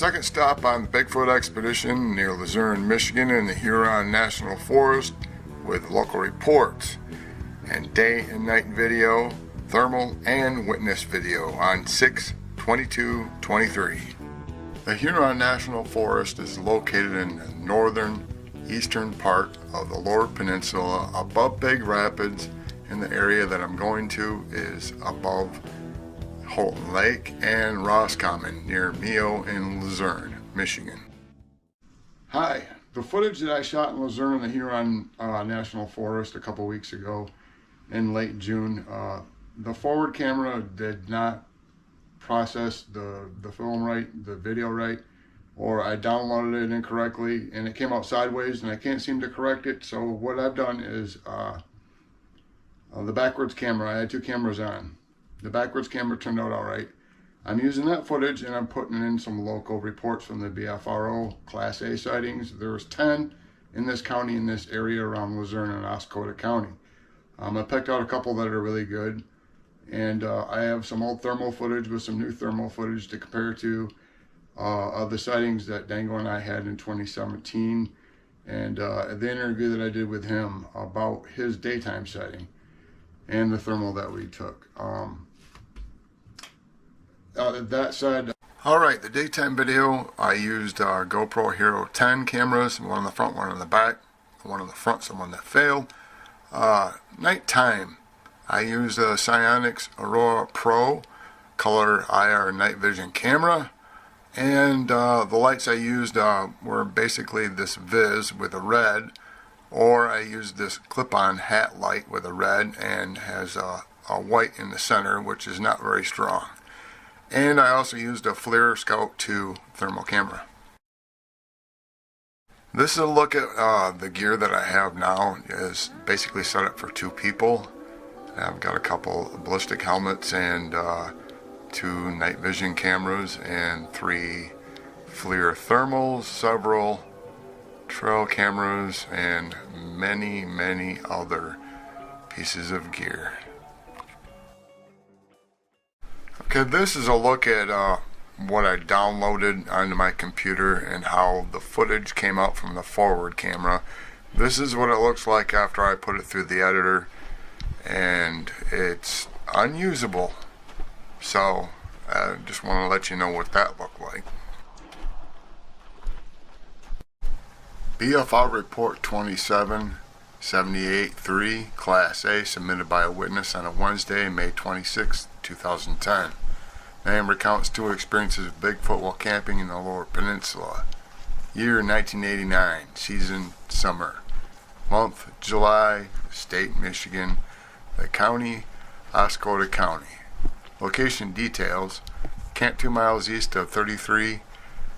Second stop on the Bigfoot Expedition near Luzerne, Michigan in the Huron National Forest with local reports and day and night video, thermal and witness video on 6/22/23. The Huron National Forest is located in the northern eastern part of the Lower Peninsula above Big Rapids, and the area that I'm going to is above Holton Lake and Roscommon near Mio in Luzerne, Michigan. Hi, the footage that I shot in Luzerne in the Huron National Forest a couple weeks ago in late June, the forward camera did not process the film right, the video right, or I downloaded it incorrectly and it came out sideways and I can't seem to correct it. So what I've done is the backwards camera, I had two cameras on. The backwards camera turned out all right. I'm using that footage and I'm putting in some local reports from the BFRO Class A sightings. There's 10 in this county, in this area around Luzerne and Oscoda County. I picked out a couple that are really good. And I have some old thermal footage with some new thermal footage to compare to of the sightings that Dango and I had in 2017. And the interview that I did with him about his daytime sighting and the thermal that we took. That said, alright, the daytime video, I used GoPro Hero 10 cameras, one in the front, one in the back. One in the front's the one that failed. Nighttime, I used a Psionics Aurora Pro color IR night vision camera, and the lights I used were basically this Viz with a red, or I used this clip-on hat light with a red and has a white in the center, which is not very strong. And I also used a FLIR Scout 2 thermal camera. This is a look at the gear that I have now. Is basically set up for two people. I've got a couple ballistic helmets and 2 night vision cameras and 3 FLIR thermals, several trail cameras, and many other pieces of gear. Okay, this is a look at what I downloaded onto my computer and how the footage came out from the forward camera. This is what it looks like after I put it through the editor, and it's unusable. So I just want to let you know what that looked like. BFR Report 27/78/3 Class A, submitted by a witness on a Wednesday, May 26, 2010. Name recounts 2 experiences of Bigfoot while camping in the Lower Peninsula. Year 1989, season summer. Month July, state Michigan. The county, Oscoda County. Location details: camp 2 miles east of 33,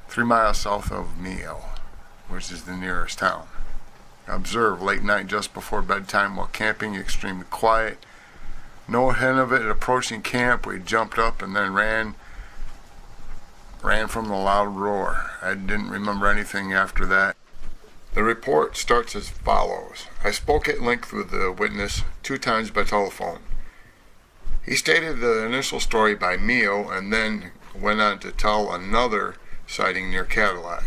3 miles south of Mio, which is the nearest town. Observed late night just before bedtime while camping, extremely quiet. No hint of it approaching camp. We jumped up and then ran from the loud roar. I didn't remember anything after that. The report starts as follows. I spoke at length with the witness 2 times by telephone. He stated the initial story by Mio and then went on to tell another sighting near Cadillac.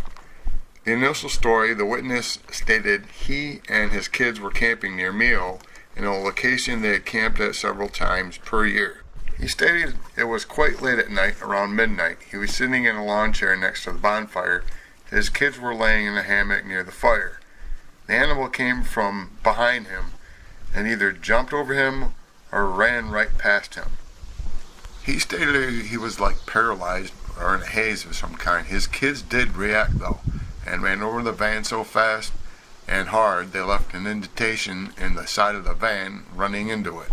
The initial story, the witness stated he and his kids were camping near Mio in a location they had camped at several times per year. He stated it was quite late at night, around midnight. He was sitting in a lawn chair next to the bonfire. His kids were laying in a hammock near the fire. The animal came from behind him and either jumped over him or ran right past him. He stated he was like paralyzed or in a haze of some kind. His kids did react though and ran over the van so fast and hard they left an indentation in the side of the van, running into it.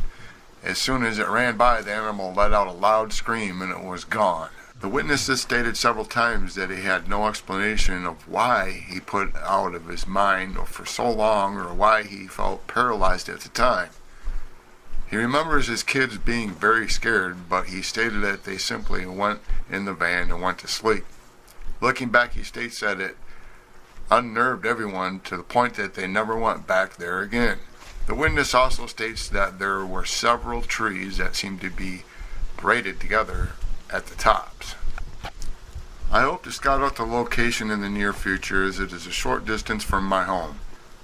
As soon as it ran by, the animal let out a loud scream and it was gone. The witnesses stated several times that he had no explanation of why he put out of his mind or for so long, or why he felt paralyzed at the time. He remembers his kids being very scared, but he stated that they simply went in the van and went to sleep. Looking back, he states that it unnerved everyone to the point that they never went back there again. The witness also states that there were several trees that seemed to be braided together at the tops. I hope to scout out the location in the near future, as it is a short distance from my home.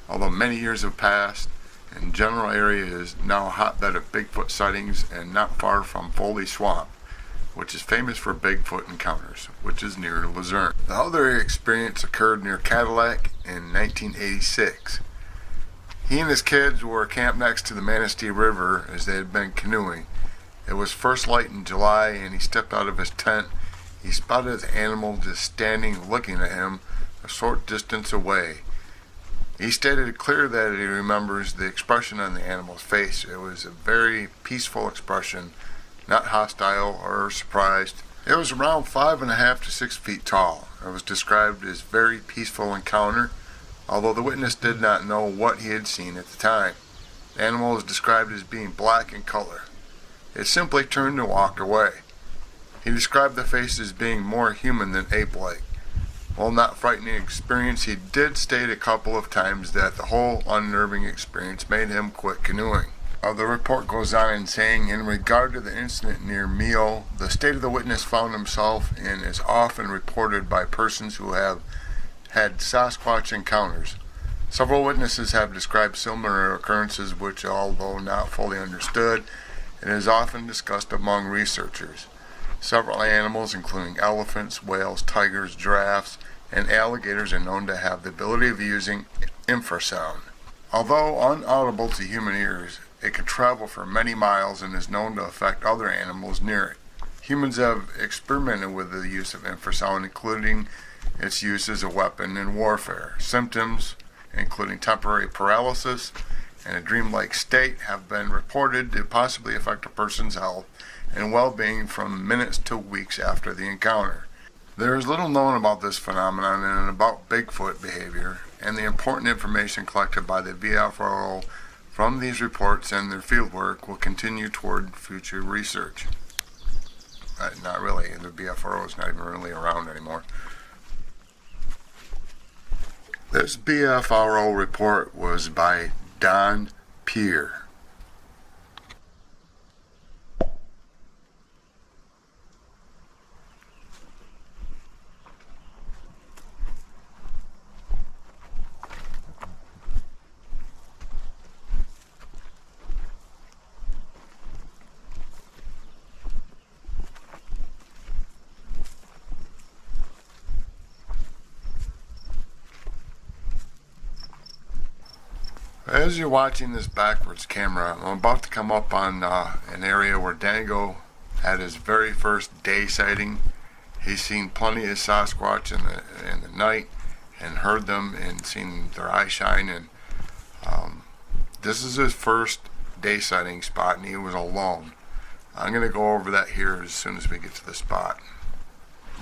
Although many years have passed, and general area is now a hotbed of Bigfoot sightings and not far from Foley Swamp, which is famous for Bigfoot encounters, which is near Luzerne. The other experience occurred near Cadillac in 1986. He and his kids were camped next to the Manistee River as they had been canoeing. It was first light in July, and he stepped out of his tent. He spotted the animal just standing looking at him a short distance away. He stated clear that he remembers the expression on the animal's face. It was a very peaceful expression, not hostile or surprised. It was around 5.5 to 6 feet tall. It was described as very peaceful encounter, although the witness did not know what he had seen at the time. The animal was described as being black in color. It simply turned and walked away. He described the face as being more human than ape-like. While not frightening experience, he did state a couple of times that the whole unnerving experience made him quit canoeing. The report goes on in saying, in regard to the incident near Mio, the state of the witness found himself in is often reported by persons who have had Sasquatch encounters. Several witnesses have described similar occurrences which, although not fully understood, it is often discussed among researchers. Several animals, including elephants, whales, tigers, giraffes, and alligators, are known to have the ability of using infrasound. Although unaudible to human ears, it can travel for many miles and is known to affect other animals near it. Humans have experimented with the use of infrasound, including its use as a weapon in warfare. Symptoms, including temporary paralysis and a dreamlike state, have been reported to possibly affect a person's health and well-being from minutes to weeks after the encounter. There is little known about this phenomenon and about Bigfoot behavior, and the important information collected by the VFRO from these reports and their fieldwork will continue toward future research. Not really. The BFRO is not even really around anymore. This BFRO report was by Don Peer. As you're watching this backwards camera, I'm about to come up on an area where Dango had his very first day sighting. He's seen plenty of Sasquatch in the night and heard them and seen their eyes shine. And this is his first day sighting spot, and he was alone. I'm going to go over that here as soon as we get to the spot.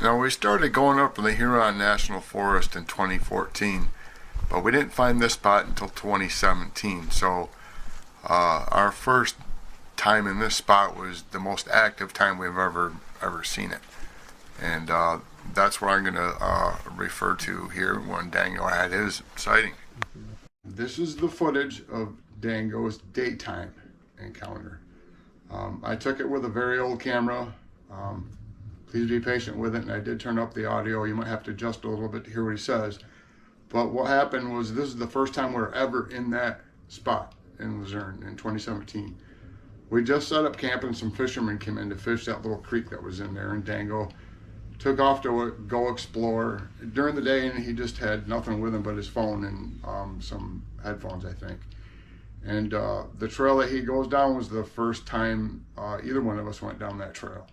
Now, we started going up in the Huron National Forest in 2014. But we didn't find this spot until 2017, so our first time in this spot was the most active time we've ever seen it. And that's where I'm going to refer to here when Dango had his sighting. This is the footage of Dango's daytime encounter. I took it with a very old camera. Please be patient with it, and I did turn up the audio. You might have to adjust a little bit to hear what he says. But what happened was, this is the first time we were ever in that spot in Luzerne in 2017. We just set up camp and some fishermen came in to fish that little creek that was in there, and Dango took off to go explore. During the day, and he just had nothing with him but his phone and some headphones, I think. And the trail that he goes down was the first time either one of us went down that trail.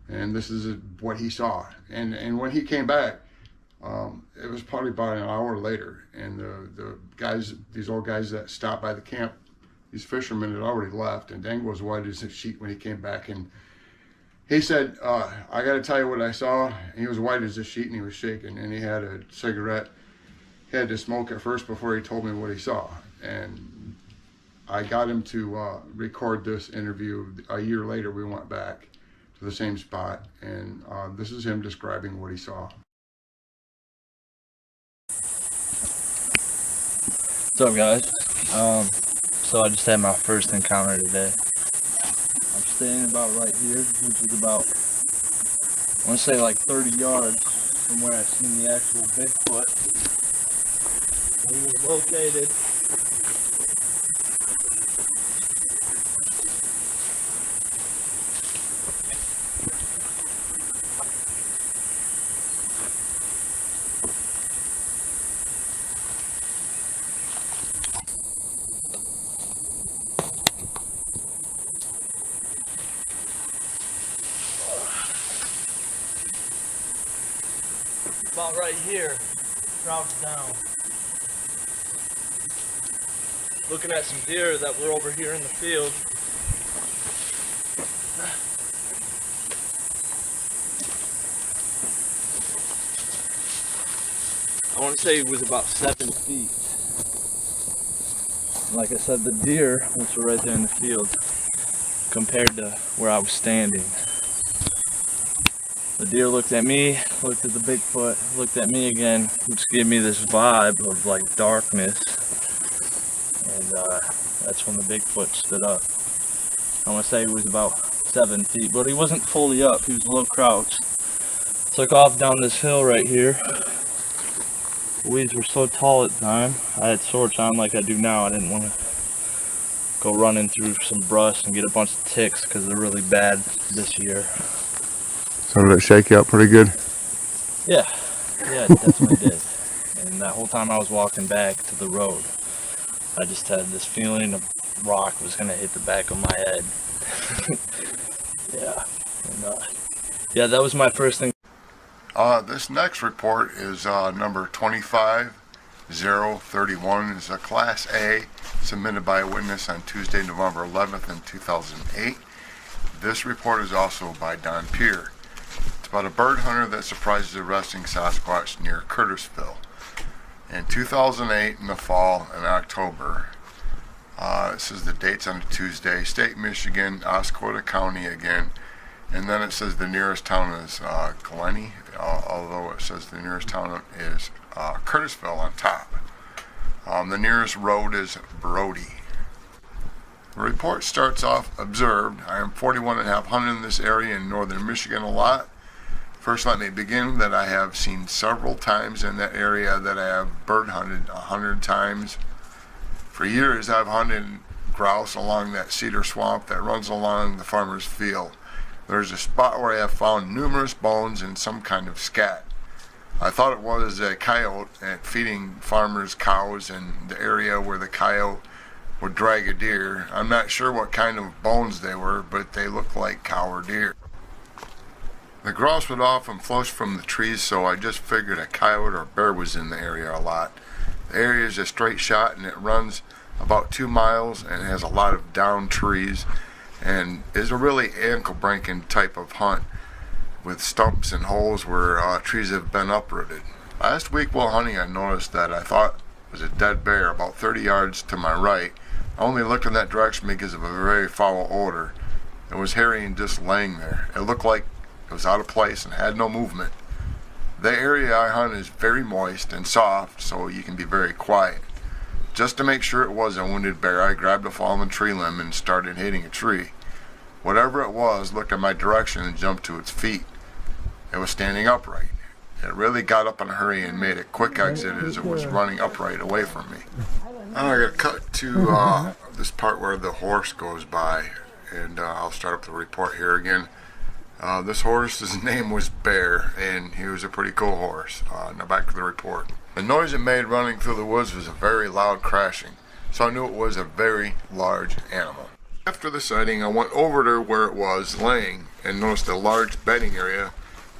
And this is what he saw. And when he came back, it was probably about an hour later, and the guys, these old guys that stopped by the camp, these fishermen had already left, and Dango was white as a sheet when he came back. And he said, I got to tell you what I saw. And he was white as a sheet, and he was shaking, and he had a cigarette. He had to smoke it first before he told me what he saw. And I got him to record this interview. A year later, we went back to the same spot, and this is him describing what he saw. What's up, guys? So I just had my first encounter today. I'm standing about right here, which is about, I want to say like 30 yards from where I seen the actual Bigfoot. He was located about right here, crouched down, looking at some deer that were over here in the field. I want to say it was about 7 feet. Like I said, the deer, which were right there in the field, compared to where I was standing. The deer looked at me, looked at the Bigfoot, looked at me again, which gave me this vibe of like darkness. And that's when the Bigfoot stood up. I want to say he was about 7 feet, but he wasn't fully up, he was a little crouched. Took off down this hill right here. The weeds were so tall at the time, I had shorts on like I do now. I didn't want to go running through some brush and get a bunch of ticks because they're really bad this year. So did it shake you up pretty good? Yeah, it definitely did. And that whole time I was walking back to the road, I just had this feeling a rock was gonna hit the back of my head. Yeah, that was my first thing. This next report is number 25031. It's a Class A submitted by a witness on Tuesday, November 11th in 2008. This report is also by Don Peer. It's about a bird hunter that surprises a resting Sasquatch near Curtisville. In 2008, in the fall and October, it says the date's on a Tuesday, State, Michigan, Oscoda County again, and then it says the nearest town is Glenny, although it says the nearest town is Curtisville on top. The nearest road is Brody. The report starts off, observed, I am 41 and have hunted in this area in northern Michigan a lot. First, let me begin that I have seen several times in that area that I have bird hunted 100 times. For years, I've hunted grouse along that cedar swamp that runs along the farmer's field. There's a spot where I have found numerous bones and some kind of scat. I thought it was a coyote feeding farmers' cows in the area where the coyote would drag a deer. I'm not sure what kind of bones they were, but they looked like cow or deer. The grouse would often flush from the trees, so I just figured a coyote or bear was in the area a lot. The area is a straight shot and it runs about 2 miles and has a lot of down trees and is a really ankle-breaking type of hunt with stumps and holes where trees have been uprooted. Last week while hunting, I noticed that I thought it was a dead bear about 30 yards to my right. I only looked in that direction because of a very foul odor. It was hairy and just laying there. It looked like it was out of place and had no movement. The area I hunt is very moist and soft, so you can be very quiet. Just to make sure it was a wounded bear, I grabbed a fallen tree limb and started hitting a tree. Whatever it was looked in my direction and jumped to its feet. It was standing upright. It really got up in a hurry and made a quick exit as it was running upright away from me. Now I got cut to this part where the horse goes by, and I'll start up the report here again. This horse's name was Bear, and he was a pretty cool horse. Now back to the report. The noise it made running through the woods was a very loud crashing, so I knew it was a very large animal. After the sighting, I went over to where it was laying and noticed a large bedding area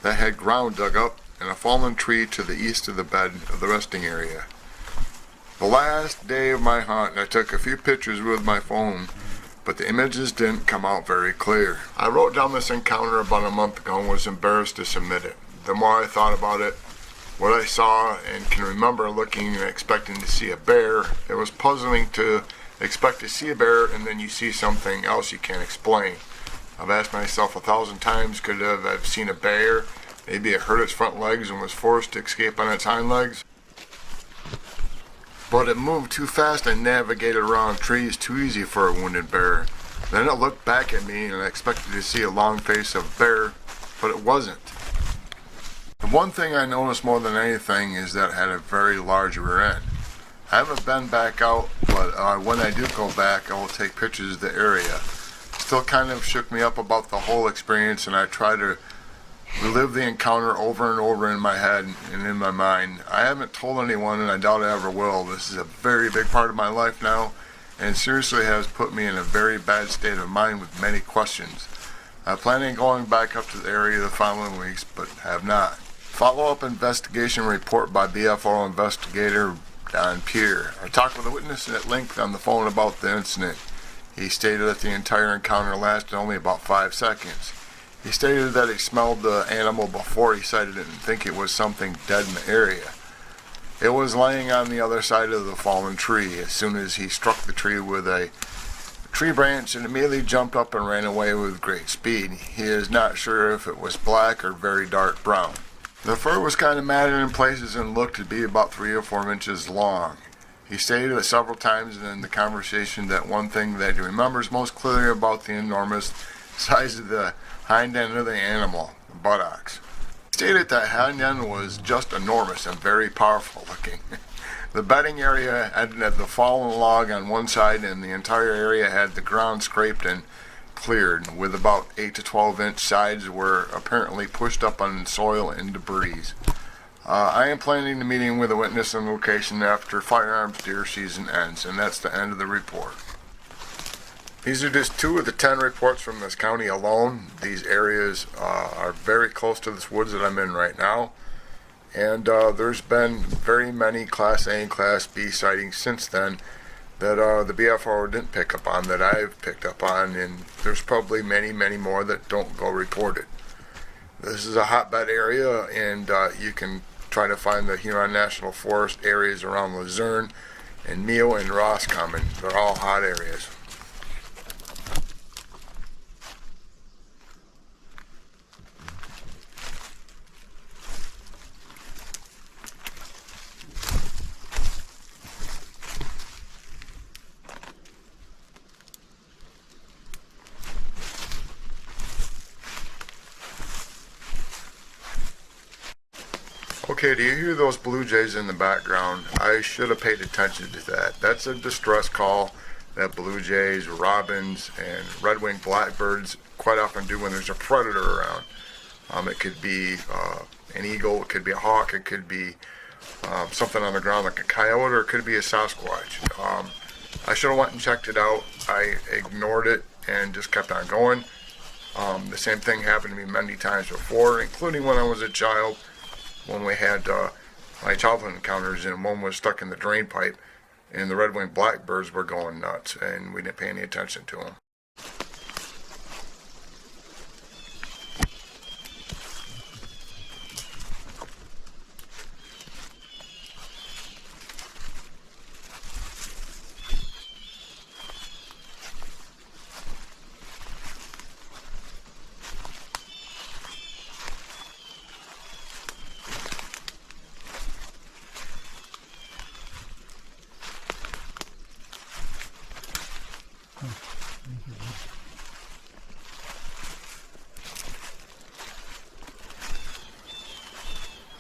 that had ground dug up and a fallen tree to the east of the bed of the resting area. The last day of my hunt, I took a few pictures with my phone, but the images didn't come out very clear. I wrote down this encounter about a month ago and was embarrassed to submit it. The more I thought about it, what I saw and can remember looking and expecting to see a bear, it was puzzling to expect to see a bear and then you see something else you can't explain. I've asked myself 1,000 times, could I've seen a bear? Maybe it hurt its front legs and was forced to escape on its hind legs. But it moved too fast and navigated around trees too easy for a wounded bear. Then it looked back at me and I expected to see a long face of bear, but it wasn't. The One thing I noticed more than anything is that it had a very large rear end. I haven't been back out, but when I do go back, I will take pictures of the area. Still kind of shook me up about the whole experience, and I try to relive the encounter over and over in my head and in my mind. I haven't told anyone, and I doubt I ever will. This is a very big part of my life now, and seriously has put me in a very bad state of mind with many questions. I plan on going back up to the area the following weeks, but have not. Follow-up investigation report by BFO investigator Don Pierre. I talked with a witness at length on the phone about the incident. He stated that the entire encounter lasted only about 5 seconds. He stated that he smelled the animal before he sighted it and think it was something dead in the area. It was laying on the other side of the fallen tree. As soon as he struck the tree with a tree branch, and immediately jumped up and ran away with great speed. He is not sure if it was black or very dark brown. The fur was kind of matted in places and looked to be about 3 or 4 inches long. He stated several times in the conversation that one thing that he remembers most clearly about the enormous size of the hind end of the animal, the buttocks. He stated that hind end was just enormous and very powerful looking. The bedding area had the fallen log on one side, and the entire area had the ground scraped and cleared, with about 8 to 12 inch sides were apparently pushed up on soil and debris. I am planning to meeting with a witness on location after firearms deer season ends, and that's the end of the report. These are just 2 of the 10 reports from this county alone. These areas are very close to this woods that I'm in right now. And there's been very many Class A and Class B sightings since then that the BFO didn't pick up on, that I've picked up on, and there's probably many, many more that don't go reported. This is a hotbed area, and you can try to find the Huron National Forest areas around Luzerne and Meal and Roscommon. They're all hot areas. Okay, do you hear those blue jays in the background? I should have paid attention to that. That's a distress call that blue jays, robins, and red-winged blackbirds quite often do when there's a predator around. It could be an eagle, it could be a hawk, it could be something on the ground like a coyote, or it could be a Sasquatch. I should have went and checked it out. I ignored it and just kept on going. The same thing happened to me many times before, including when I was a child, when we had my childhood encounters, and one was stuck in the drain pipe, and the red-winged blackbirds were going nuts, and we didn't pay any attention to them.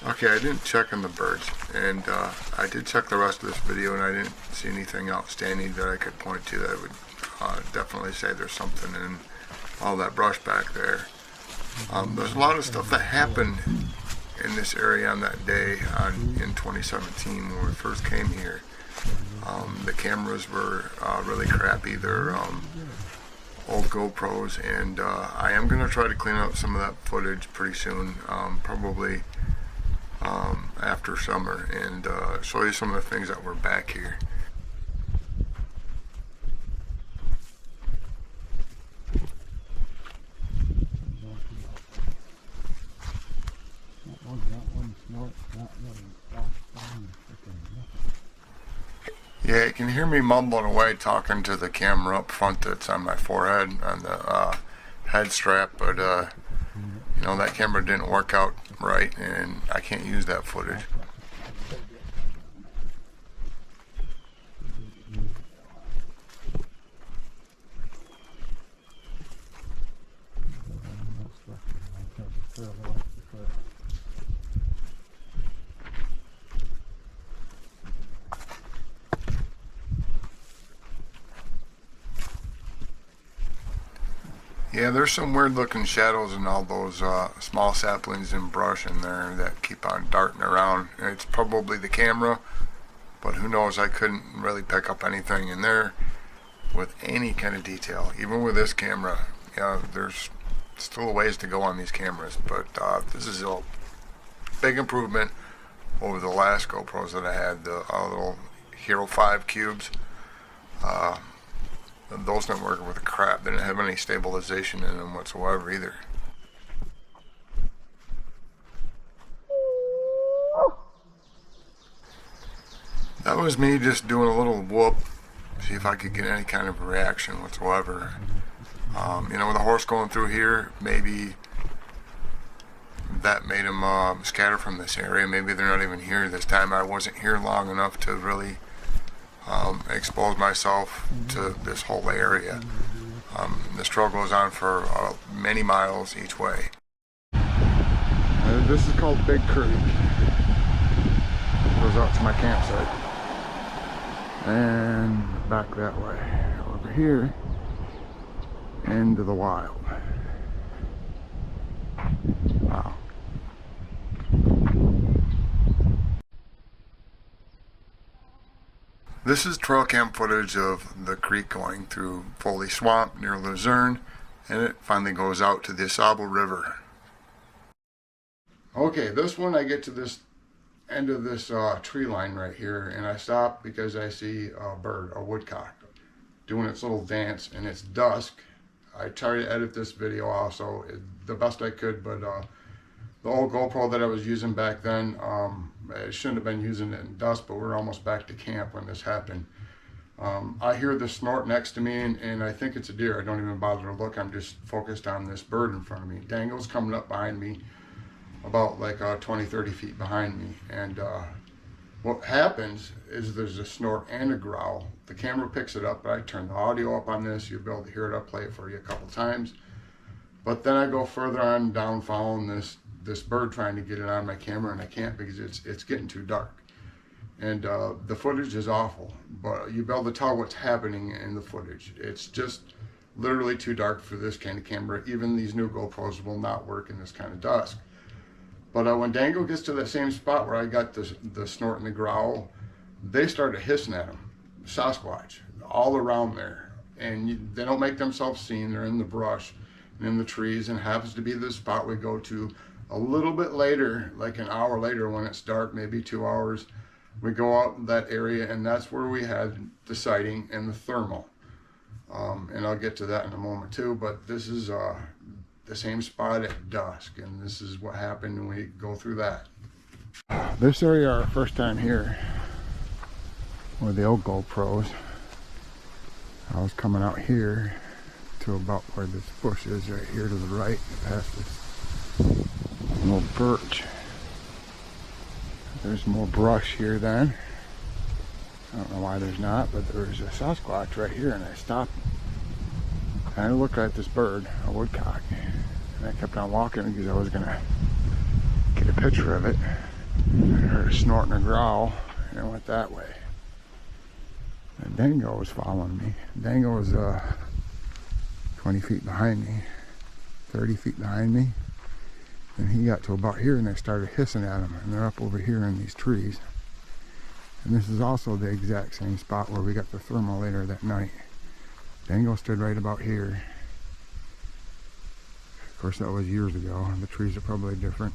Okay, I didn't check on the birds, and I did check the rest of this video, and I didn't see anything outstanding that I could point to that would definitely say there's something in all that brush back there. There's a lot of stuff that happened in this area on that day in 2017 when we first came here. The cameras were really crappy. They're old GoPros, and I am going to try to clean up some of that footage pretty soon, probably after summer, and show you some of the things that were back here. Yeah, you can hear me mumbling away talking to the camera up front that's on my forehead, on the head strap, but you know, that camera didn't work out right, and I can't use that footage. Yeah, there's some weird looking shadows in all those small saplings and brush in there that keep on darting around. It's probably the camera, but who knows, I couldn't really pick up anything in there with any kind of detail. Even with this camera, yeah, there's still a ways to go on these cameras, but this is a big improvement over the last GoPros that I had, the little Hero 5 cubes. Those didn't work with a crap. They didn't have any stabilization in them whatsoever either. That was me just doing a little whoop, see if I could get any kind of reaction whatsoever. You know, with a horse going through here, maybe that made them scatter from this area. Maybe they're not even here this time. I wasn't here long enough to really expose myself to this whole area. The trail goes on for many miles each way. This is called Big Creek. Goes out to my campsite. And back that way. Over here, into the wild. Wow. This is trail cam footage of the creek going through Foley Swamp near Luzerne, and it finally goes out to the Sable River. Okay, this one I get to this end of this tree line right here, and I stop because I see a bird, a woodcock, doing its little dance, and it's dusk. I tried to edit this video also the best I could, but the old GoPro that I was using back then, I shouldn't have been using it in dusk, but we're almost back to camp when this happened. I hear the snort next to me, and I think it's a deer. I don't even bother to look. I'm just focused on this bird in front of me. Dangle's coming up behind me, about like 20-30 feet behind me, and what happens is there's a snort and a growl. The camera picks it up, but I turn the audio up on this. You'll be able to hear it. I'll play it for you a couple times, but then I go further on down following this bird, trying to get it on my camera, and I can't because it's getting too dark, and the footage is awful, but you'll be able to tell what's happening in the footage. It's just literally too dark for this kind of camera. Even these new GoPros will not work in this kind of dusk. But when Dangle gets to that same spot where I got the snort and the growl, they started hissing at him, Sasquatch, all around there. And they don't make themselves seen. They're in the brush and in the trees, and happens to be the spot we go to a little bit later, like an hour later when it's dark, maybe 2 hours. We go out in that area, and that's where we had the sighting and the thermal. And I'll get to that in a moment too, but this is the same spot at dusk, and this is what happened when we go through that. This area, our first time here with the old GoPros. I was coming out here to about where this bush is right here to the right, past this little birch. There's more brush here then. I don't know why there's not, but there's a Sasquatch right here, and I stopped and I looked at this bird, a woodcock, and I kept on walking because I was gonna get a picture of it. I heard a snort and a growl, and I went that way. And Dango was following me. Dango was 20 feet behind me, 30 feet behind me, and he got to about here, and they started hissing at him, and they're up over here in these trees. And this is also the exact same spot where we got the thermal later that night. Dango stood right about here. Of course, that was years ago. The trees are probably different.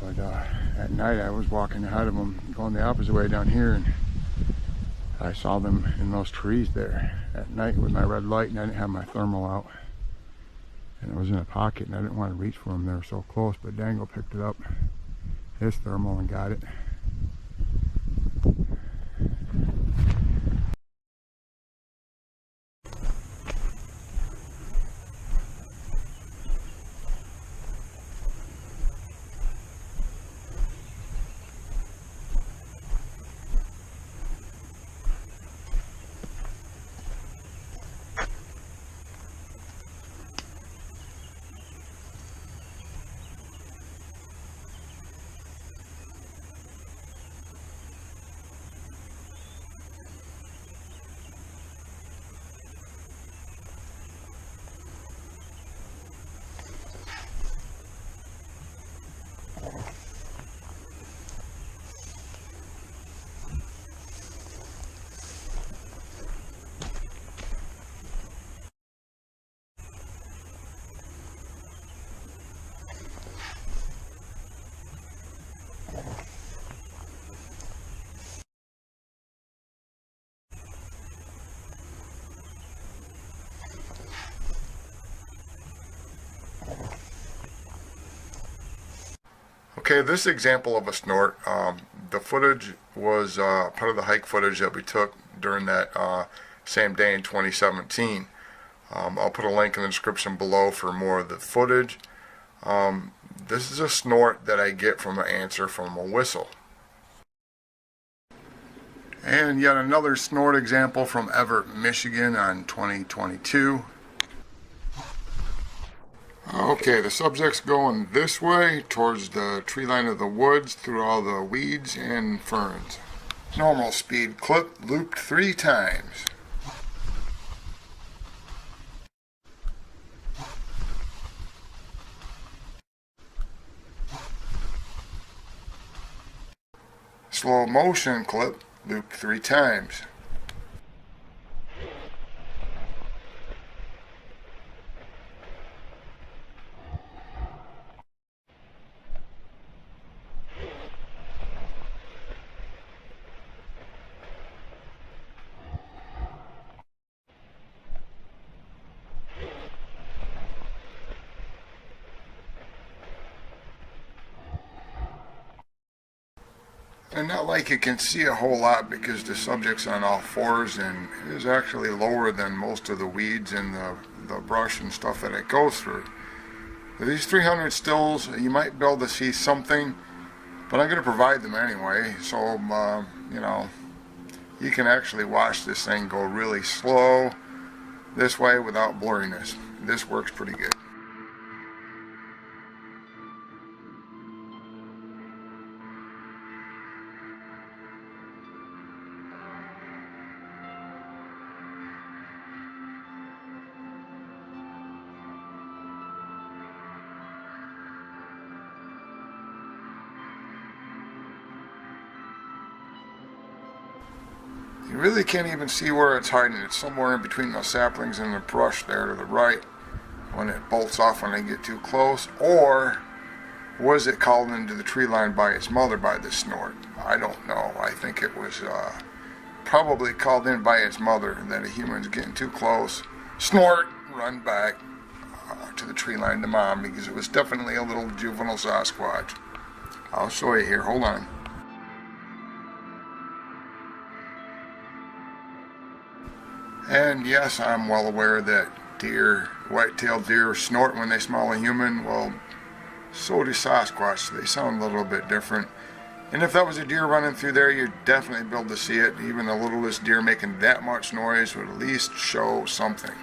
But at night I was walking ahead of them, going the opposite way down here, and I saw them in those trees there at night with my red light, and I didn't have my thermal out. And it was in a pocket, and I didn't want to reach for them. They were so close, but Dango picked it up, his thermal, and got it. Okay, this example of a snort, the footage was part of the hike footage that we took during that same day in 2017. I'll put a link in the description below for more of the footage. This is a snort that I get from an answer from a whistle. And yet another snort example from Everett, Michigan on 2022. Okay, the subject's going this way towards the tree line of the woods through all the weeds and ferns. Normal speed clip looped 3 times. Slow motion clip looped 3 times. And not like you can see a whole lot because the subject's on all fours and is actually lower than most of the weeds and the brush and stuff that it goes through. With these 300 stills, you might be able to see something, but I'm going to provide them anyway, so you know, you can actually watch this thing go really slow this way without blurriness. This works pretty good. You really can't even see where it's hiding. It's somewhere in between those saplings and the brush there to the right when it bolts off when they get too close. Or was it called into the tree line by its mother by the snort? I don't know. I think it was probably called in by its mother that a human's getting too close. Snort, run back to the tree line to mom, because it was definitely a little juvenile Sasquatch. I'll show you here. Hold on. And yes, I'm well aware that deer, white-tailed deer, snort when they smell a human. Well, so do Sasquatch. They sound a little bit different. And if that was a deer running through there, you'd definitely be able to see it. Even the littlest deer making that much noise would at least show something.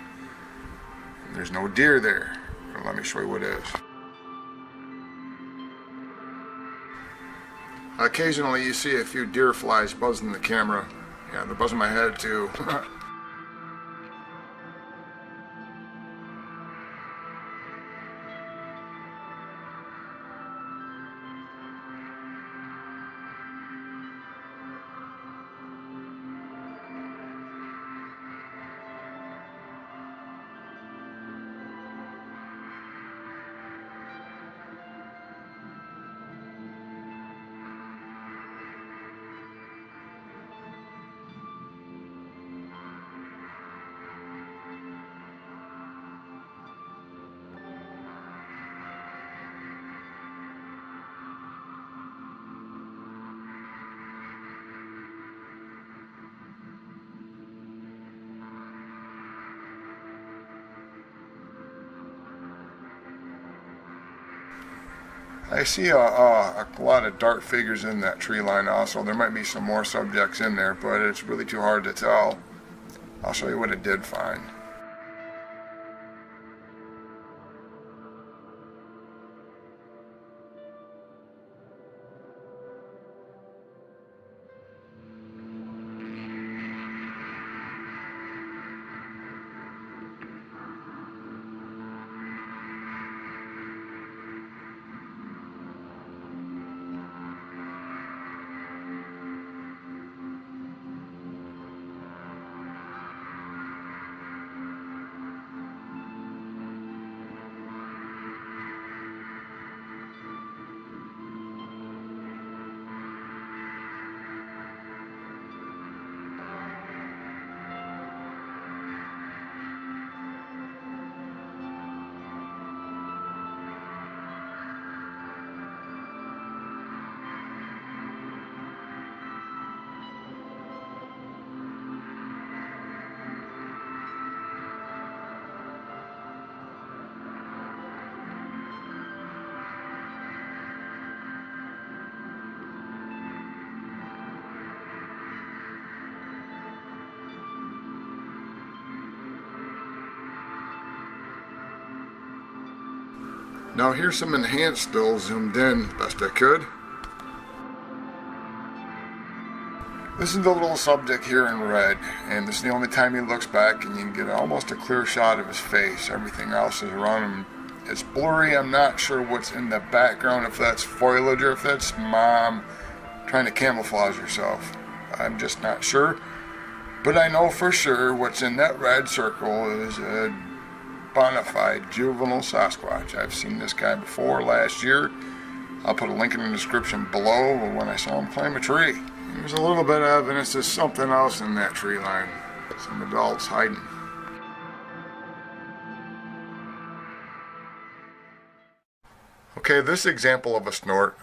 There's no deer there. Let me show you what it is. Occasionally you see a few deer flies buzzing the camera. Yeah, they're buzzing my head too. I see a lot of dark figures in that tree line also. There might be some more subjects in there, but it's really too hard to tell. I'll show you what it did find. Now here's some enhanced still zoomed in best I could. This is the little subject here in red, and this is the only time he looks back, and you can get almost a clear shot of his face. Everything else is around him. It's blurry. I'm not sure what's in the background, if that's foliage or if that's mom trying to camouflage herself. I'm just not sure. But I know for sure what's in that red circle is a bona fide juvenile Sasquatch. I've seen this guy before last year. I'll put a link in the description below when I saw him climb a tree. There's a little bit of evidence there's something else in that tree line. Some adults hiding. Okay, this example of a snort,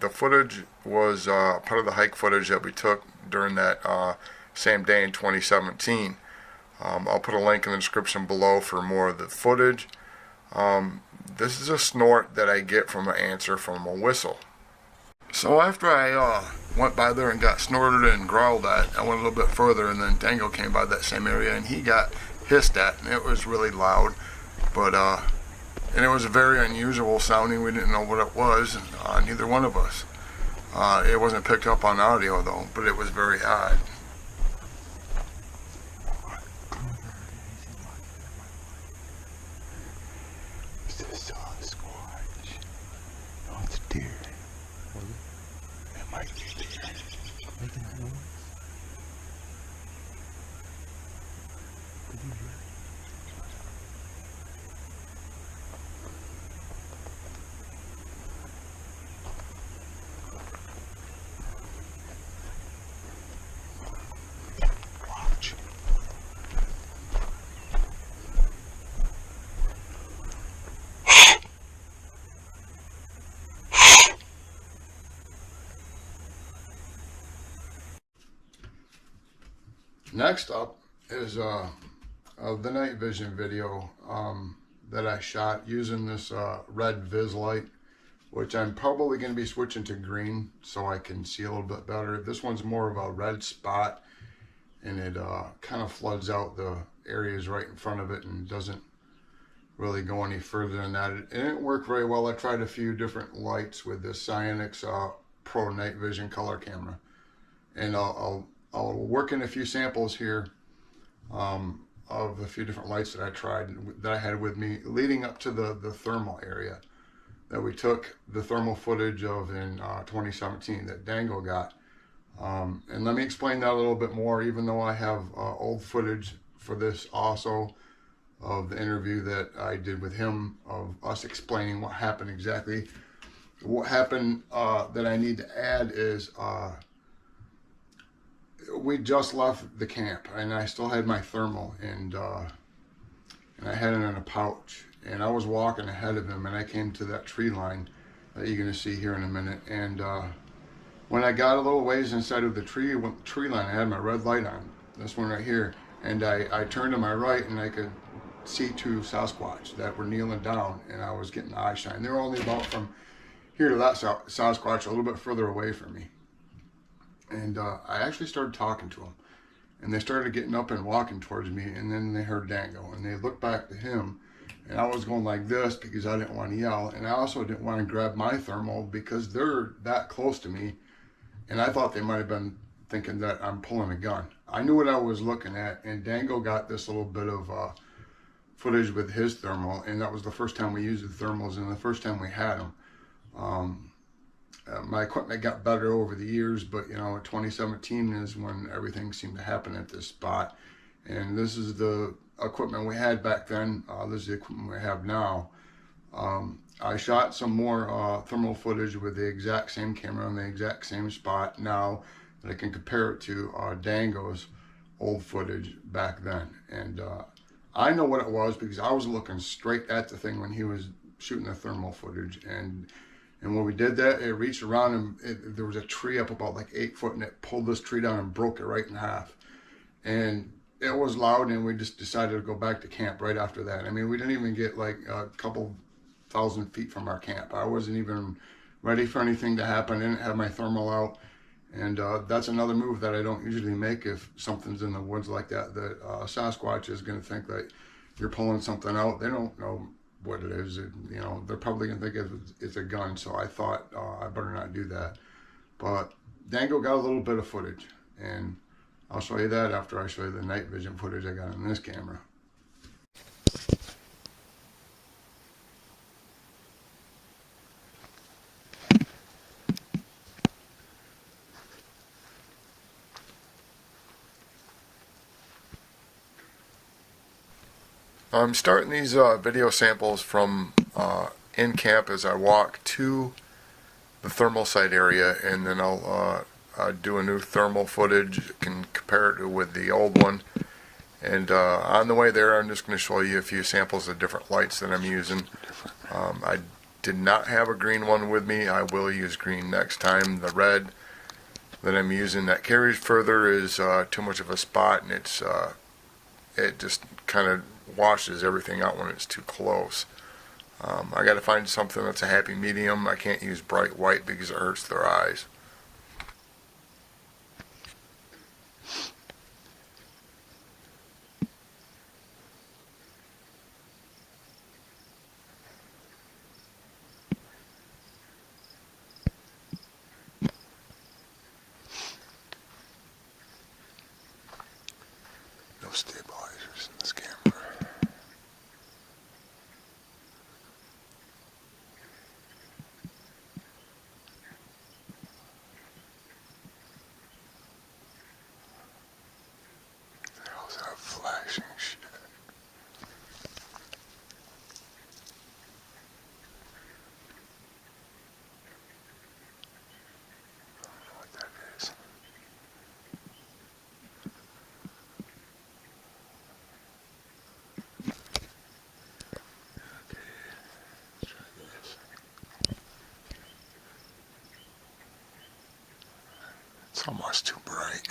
the footage was part of the hike footage that we took during that same day in 2017. I'll put a link in the description below for more of the footage. This is a snort that I get from an answer from a whistle. So after I went by there and got snorted and growled at, I went a little bit further, and then Dango came by that same area and he got hissed at, and it was really loud, but and it was very unusual sounding. We didn't know what it was, neither one of us. It wasn't picked up on audio though, but it was very odd. Next up is the night vision video that I shot using this red vis light, which I'm probably going to be switching to green so I can see a little bit better. This one's more of a red spot, and it kind of floods out the areas right in front of it and doesn't really go any further than that. It didn't work very well. I tried a few different lights with this Cyanix Pro night vision color camera, and I'll work in a few samples here of a few different lights that I tried, that I had with me leading up to the thermal area that we took the thermal footage of in 2017 that Dango got. And let me explain that a little bit more, even though I have old footage for this also of the interview that I did with him, of us explaining what happened exactly. What happened that I need to add is we just left the camp, and I still had my thermal, and I had it in a pouch, and I was walking ahead of him, and I came to that tree line that you're going to see here in a minute. And when I got a little ways inside of the tree line, I had my red light on, this one right here, and I turned to my right, and I could see two Sasquatch that were kneeling down, and I was getting the eye shine. They were only about from here to that Sasquatch, a little bit further away from me. And I actually started talking to them, and they started getting up and walking towards me, and then they heard Dango, and they looked back to him, and I was going like this because I didn't want to yell, and I also didn't want to grab my thermal because they're that close to me, and I thought they might have been thinking that I'm pulling a gun. I knew what I was looking at, and Dango got this little bit of footage with his thermal, and that was the first time we used the thermals and the first time we had them. My equipment got better over the years, but you know, 2017 is when everything seemed to happen at this spot. And this is the equipment we had back then. This is the equipment we have now. I shot some more thermal footage with the exact same camera on the exact same spot now that I can compare it to Dango's old footage back then. And I know what it was because I was looking straight at the thing when he was shooting the thermal footage. And when we did that, it reached around and there was a tree up about like 8 foot, and it pulled this tree down and broke it right in half. And it was loud, and we just decided to go back to camp right after that. I mean, we didn't even get like a couple thousand feet from our camp. I wasn't even ready for anything to happen. I didn't have my thermal out. And that's another move that I don't usually make if something's in the woods like that, that Sasquatch is going to think that you're pulling something out. They don't know what it is. You know, they're probably gonna think it's a gun. So I thought I better not do that. But Dango got a little bit of footage, and I'll show you that after I show you the night vision footage I got on this camera. I'm starting these video samples from in camp as I walk to the thermal site area, and then I'll do a new thermal footage, can compare it with the old one. And on the way there, I'm just going to show you a few samples of different lights that I'm using. I did not have a green one with me. I will use green next time. The red that I'm using that carries further is too much of a spot, and it just kind of washes everything out when it's too close. I got to find something that's a happy medium. I can't use bright white because it hurts their eyes. No stabilizers in this camera. How's that flashing shit? I don't know what that is. Okay, let's try this. It's almost too bright.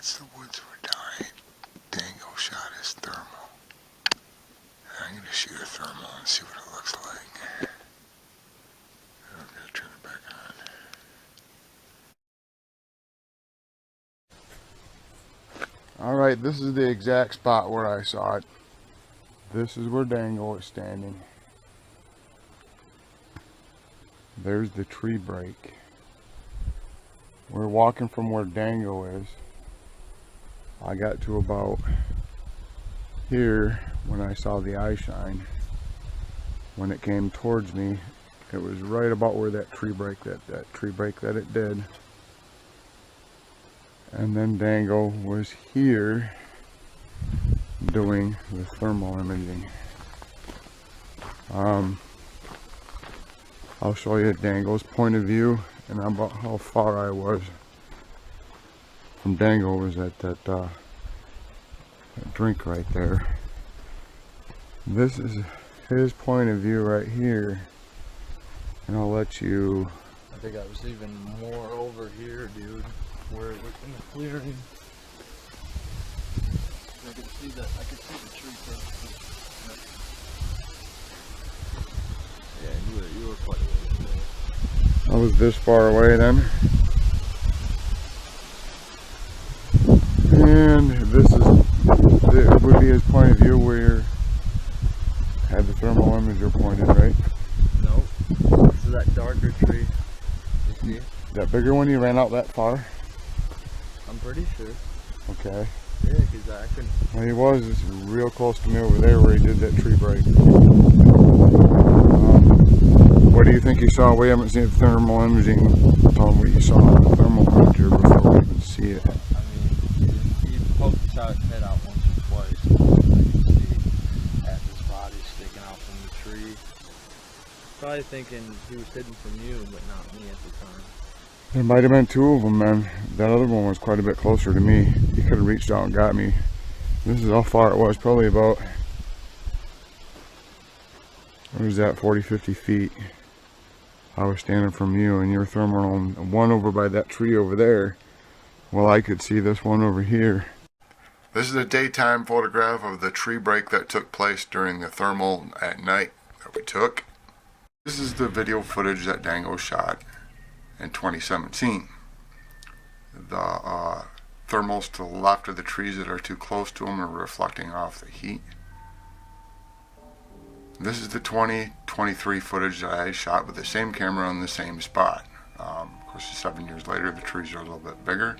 That's the woods we're down at. Dango shot his thermal. I'm going to shoot a thermal and see what it looks like. I'm going to turn it back on. Alright, this is the exact spot where I saw it. This is where Dango is standing. There's the tree break. We're walking from where Dango is. I got to about here when I saw the eye shine. When it came towards me, it was right about where that tree break that it did. And then Dango was here doing the thermal imaging. I'll show you Dango's point of view and about how far I was from Dango. Was at that drink right there. This is his point of view right here, and I'll let you. I think I was even more over here, dude, where it was in the clearing. I could see that. I could see the tree first. Yeah, you were quite a ways away. I was this far away then. And this is, it would be his point of view where you had the thermal imager pointed, right? Nope. This is that darker tree. You see? That bigger one, you ran out that far? I'm pretty sure. Okay. Yeah, because I couldn't. Well, he was real close to me over there where he did that tree break. What do you think you saw? We haven't seen the thermal imaging. Tell him what you saw on the thermal imager before we even see it. I mean, he poked his head out once or twice. I could see half his body sticking out from the tree. Probably thinking he was hidden from you, but not me at the time. There might have been two of them, man. That other one was quite a bit closer to me. He could have reached out and got me. This is how far it was, probably about, what was that, 40, 50 feet. I was standing from you, and your thermal one over by that tree over there. Well, I could see this one over here. This is a daytime photograph of the tree break that took place during the thermal at night that we took. This is the video footage that Dango shot in 2017. The thermals to the left of the trees that are too close to them are reflecting off the heat. This is the 2023 footage that I shot with the same camera on the same spot. Of course, 7 years later, the trees are a little bit bigger.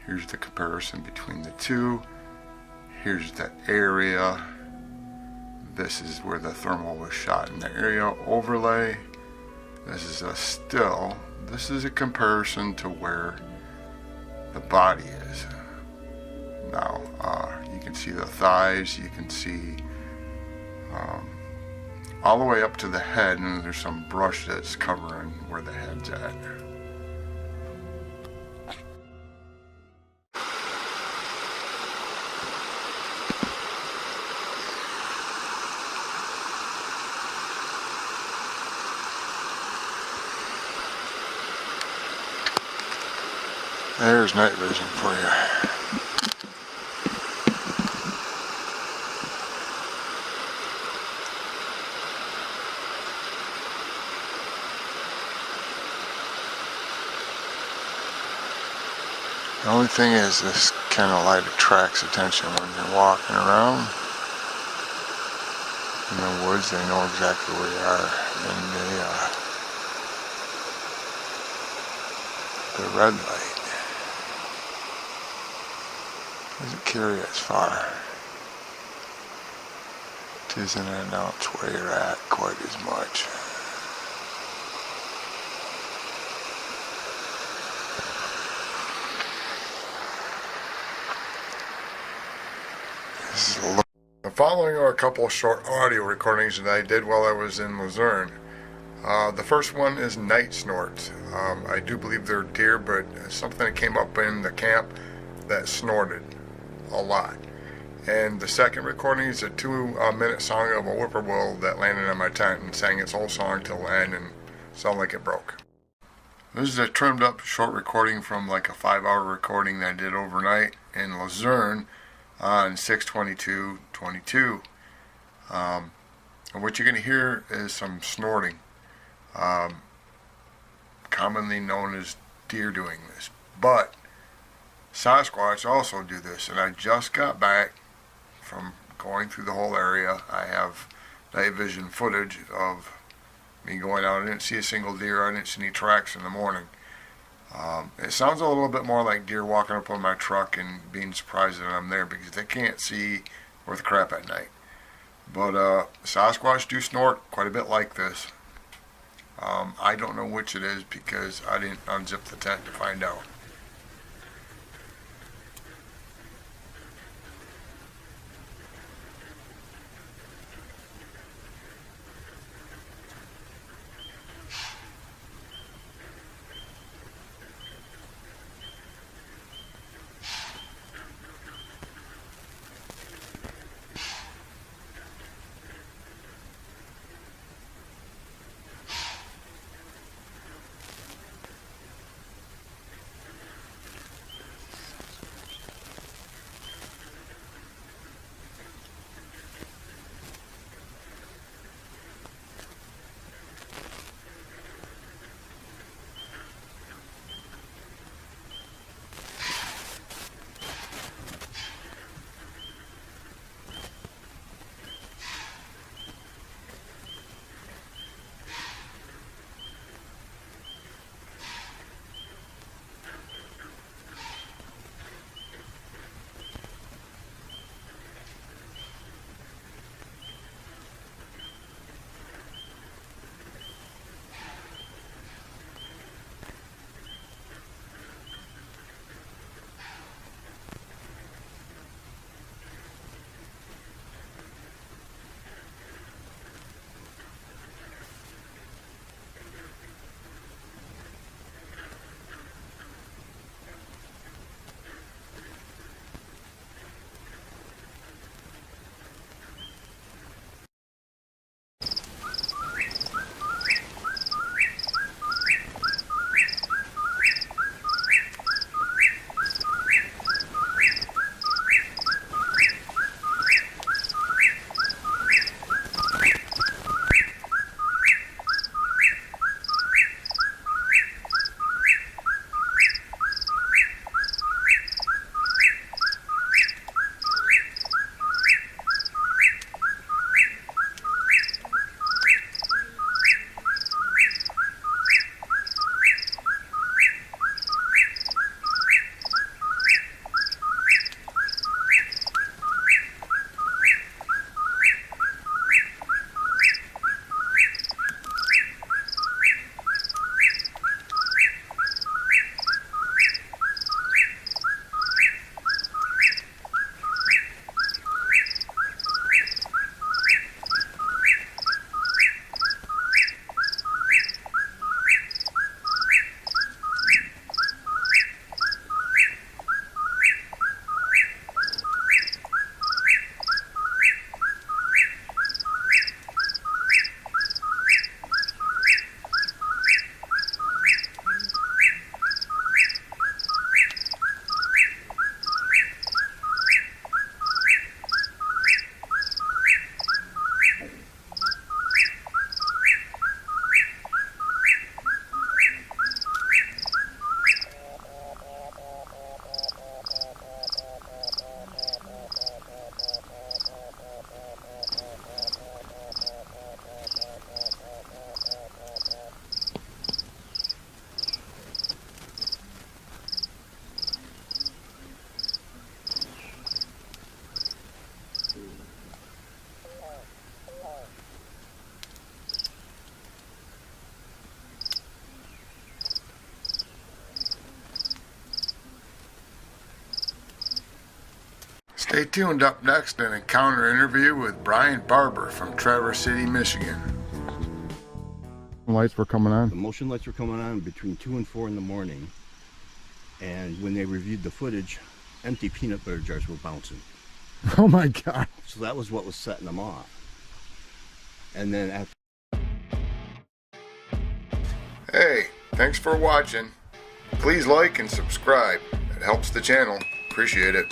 Here's the comparison between the two. Here's the area. This is where the thermal was shot in the area overlay. This is a still. This is a comparison to where the body is. Now, you can see the thighs, you can see all the way up to the head, and there's some brush that's covering where the head's at. There's night vision for you. The only thing is, this kind of light attracts attention when you're walking around in the woods. They know exactly where you are, and the red light doesn't carry as far. It doesn't announce where you're at quite as much. The following are a couple of short audio recordings that I did while I was in Luzerne. The first one is night snorts. I do believe they're deer, but something that came up in the camp that snorted a lot. And the second recording is a 2-minute song of a whippoorwill that landed on my tent and sang its whole song till the end and sounded like it broke. This is a trimmed up short recording from like a 5-hour recording that I did overnight in Luzerne on 6/22/22. And what you're going to hear is some snorting, commonly known as deer doing this. But Sasquatch also do this, and I just got back from going through the whole area. I have night vision footage of me going out. I didn't see a single deer. I didn't see any tracks in the morning. It sounds a little bit more like deer walking up on my truck and being surprised that I'm there because they can't see worth crap at night. But Sasquatch do snort quite a bit like this. I don't know which it is because I didn't unzip the tent to find out. Stay tuned. Up next, an encounter interview with Brian Barber from Traverse City, Michigan. Lights were coming on. The motion lights were coming on between 2 and 4 in the morning, and when they reviewed the footage, empty peanut butter jars were bouncing. Oh my God. So that was what was setting them off. And then after... Hey, Thanks for watching. Please like and subscribe. It helps the channel. Appreciate it.